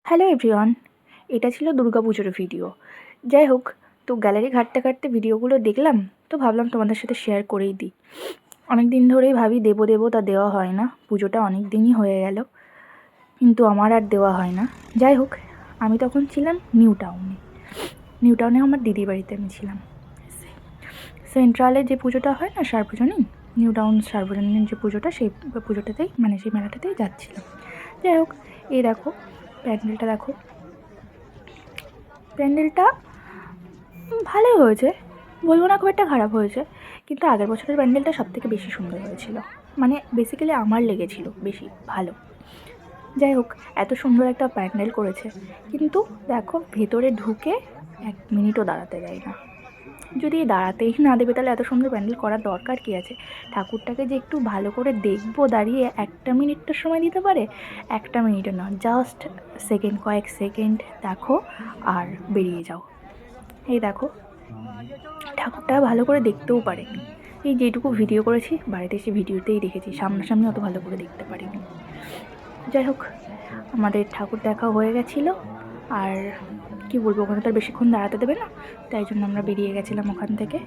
Hello everyone, এটা ছিল দুর্গাপুজোর ভিডিও। যাই হোক, তো গ্যালারি ঘাঁটতে ঘাঁটতে ভিডিওগুলো দেখলাম, তো ভাবলাম তোমাদের সাথে শেয়ার করেই দিই। অনেক দিন ধরেই ভাবি দেবো দেবো, তা দেওয়া হয় না। পুজোটা অনেক দিনই হয়ে গেল, কিন্তু আমার আর দেওয়া হয় না। যাই হোক, আমি তখন ছিলাম নিউ টাউনে আমার দিদির বাড়িতে আমি ছিলাম। সেন্ট্রালে যে পুজোটা হয় না, সার্বজনীন, নিউ টাউন সার্বজনীন যে পুজোটা, সেই পুজোটাতেই সেই মেলাটাতেই যাচ্ছিলাম। যাই হোক, এই দেখো প্যান্ডেলটা, দেখো প্যান্ডেলটা ভালোই হয়েছে, বলবো না খুব একটা খারাপ হয়েছে, কিন্তু আগের বছরের প্যান্ডেলটা সবথেকে বেশি সুন্দর হয়েছিল। বেসিক্যালি আমার লেগেছিল বেশি ভালো। যাই হোক, এত সুন্দর একটা প্যান্ডেল করেছে, কিন্তু দেখো ভেতরে ঢুকে 1 মিনিটও দাঁড়াতে দেয় না। যদি দাঁড়াতেই না দেবে, তাহলে এত সুন্দর প্যান্ডেল করার দরকার কী আছে? ঠাকুরটাকে যে একটু ভালো করে দেখবো দাঁড়িয়ে, 1 মিনিটটা সময় দিতে পারে? 1 মিনিটও না, জাস্ট কয়েক সেকেন্ড দেখো আর বেরিয়ে যাও। এই দেখো, ঠাকুরটা ভালো করে দেখতেও পারিনি। এই যেটুকু ভিডিও করেছি, বাড়িতে এসে ভিডিওতেই দেখেছি, সামনাসামনি অত ভালো করে দেখতে পারিনি। যাই হোক, আমাদের ঠাকুর দেখা হয়ে গেছিলো, আর কি বলবো, ওখানে তো আর বেশিক্ষণ দাঁড়াতে দেবে না, তাই জন্য আমরা বেরিয়ে গেছিলাম ওখান থেকে।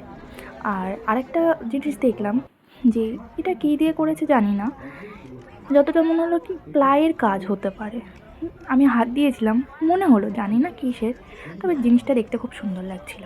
আর আরেকটা জিনিস দেখলাম, যে এটা কী দিয়ে করেছে জানি না, যতটা মনে হলো কি প্লাইয়ের কাজ হতে পারে। আমি হাত দিয়েছিলাম, মনে হলো, জানি না কিসের, তবে জিনিসটা দেখতে খুব সুন্দর লাগছিল।